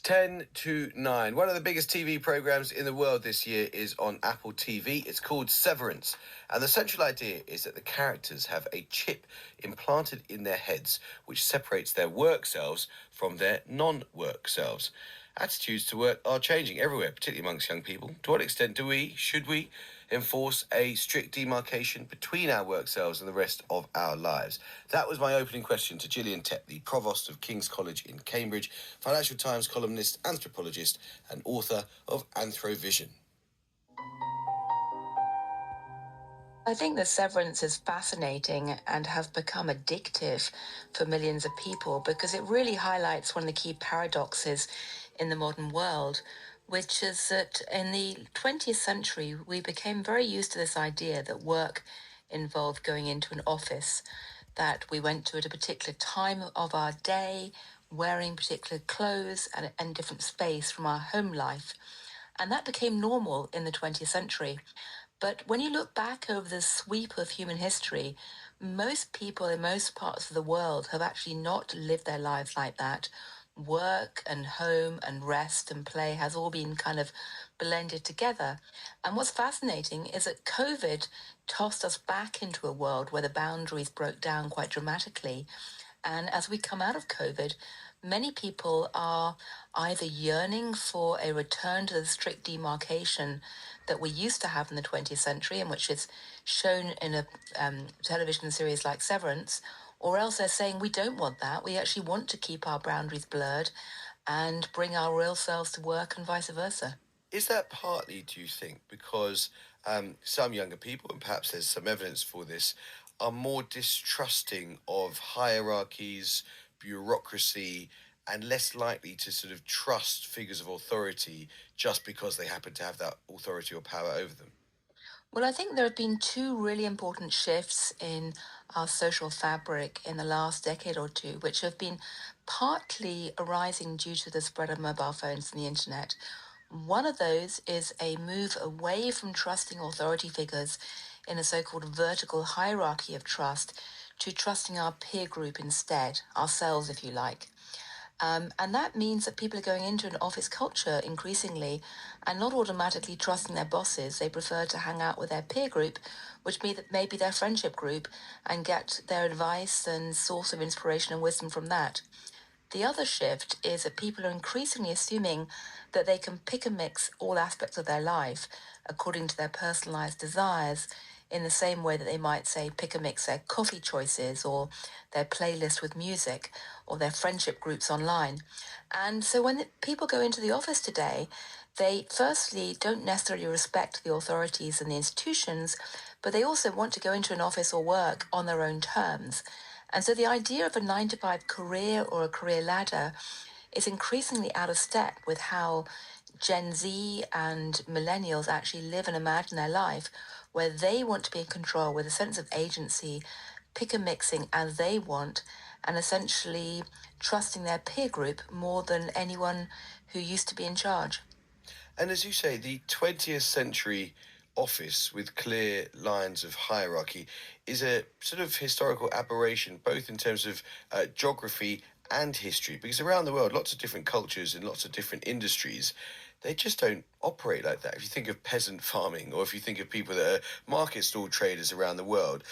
10 to 9. One of the biggest TV programs in the world this year is on Apple TV. It's called Severance. And the central idea is that the characters have a chip implanted in their heads which separates their work selves from their non-work selves. Attitudes to work are changing everywhere, particularly amongst young people. To what extent should we enforce a strict demarcation between our work selves and the rest of our lives? That was my opening question to Gillian Tett, the Provost of King's College in Cambridge, Financial Times columnist, anthropologist, and author of Anthrovision. I think that severance is fascinating and have become addictive for millions of people because it really highlights one of the key paradoxes in the modern world, which is that in the 20th century, we became very used to this idea that work involved going into an office, that we went to at a particular time of our day, wearing particular clothes and different space from our home life. And that became normal in the 20th century. But when you look back over the sweep of human history, most people in most parts of the world have actually not lived their lives like that. Work and home and rest and play has all been kind of blended together. And what's fascinating is that COVID tossed us back into a world where the boundaries broke down quite dramatically. And as we come out of COVID, many people are either yearning for a return to the strict demarcation that we used to have in the 20th century, and which is shown in a television series like Severance, or else they're saying we don't want that. We actually want to keep our boundaries blurred and bring our real selves to work and vice versa. Is that partly, do you think, because some younger people, and perhaps there's some evidence for this, are more distrusting of hierarchies, bureaucracy, and less likely to sort of trust figures of authority just because they happen to have that authority or power over them? Well, I think there have been two really important shifts in our social fabric in the last decade or two, which have been partly arising due to the spread of mobile phones and the internet. One of those is a move away from trusting authority figures in a so-called vertical hierarchy of trust to trusting our peer group instead, ourselves, if you like. And that means that people are going into an office culture increasingly and not automatically trusting their bosses. They prefer to hang out with their peer group, which may be their friendship group, and get their advice and source of inspiration and wisdom from that. The other shift is that people are increasingly assuming that they can pick and mix all aspects of their life according to their personalized desires, in the same way that they might say pick and mix their coffee choices or their playlist with music or their friendship groups online. And so when people go into the office today, they firstly don't necessarily respect the authorities and the institutions, but they also want to go into an office or work on their own terms. And so the idea of a 9 to 5 career or a career ladder is increasingly out of step with how Gen Z and millennials actually live and imagine their life, where they want to be in control with a sense of agency, pick and mixing as they want, and essentially trusting their peer group more than anyone who used to be in charge. And as you say, the 20th century office with clear lines of hierarchy is a sort of historical aberration, both in terms of geography and history, because around the world, lots of different cultures and lots of different industries, they just don't operate like that. If you think of peasant farming, or if you think of people that are market stall traders around the world,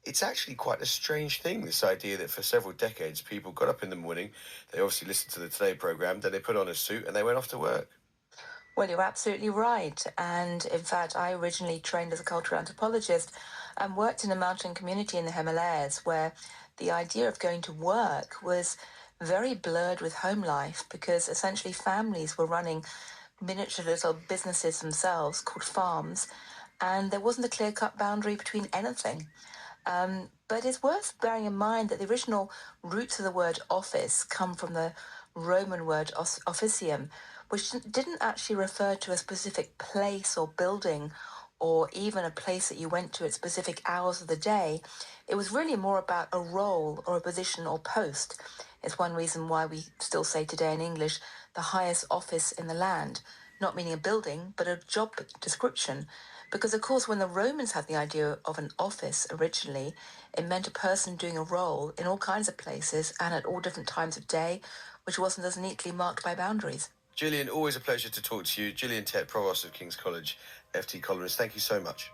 it's actually quite a strange thing, this idea that for several decades people got up in the morning, they obviously listened to the Today programme, then they put on a suit and they went off to work. Well, you're absolutely right. And in fact, I originally trained as a cultural anthropologist and worked in a mountain community in the Himalayas where the idea of going to work was very blurred with home life because essentially families were running miniature little businesses themselves called farms, and there wasn't a clear-cut boundary between anything. But it's worth bearing in mind that the original roots of the word office come from the Roman word officium, which didn't actually refer to a specific place or building or even a place that you went to at specific hours of the day. It was really more about a role or a position or post. It's one reason why we still say today in English, the highest office in the land, not meaning a building, but a job description. Because, of course, when the Romans had the idea of an office originally, it meant a person doing a role in all kinds of places and at all different times of day, which wasn't as neatly marked by boundaries. Gillian, always a pleasure to talk to you. Gillian Tett, Provost of King's College, FT columnist. Thank you so much.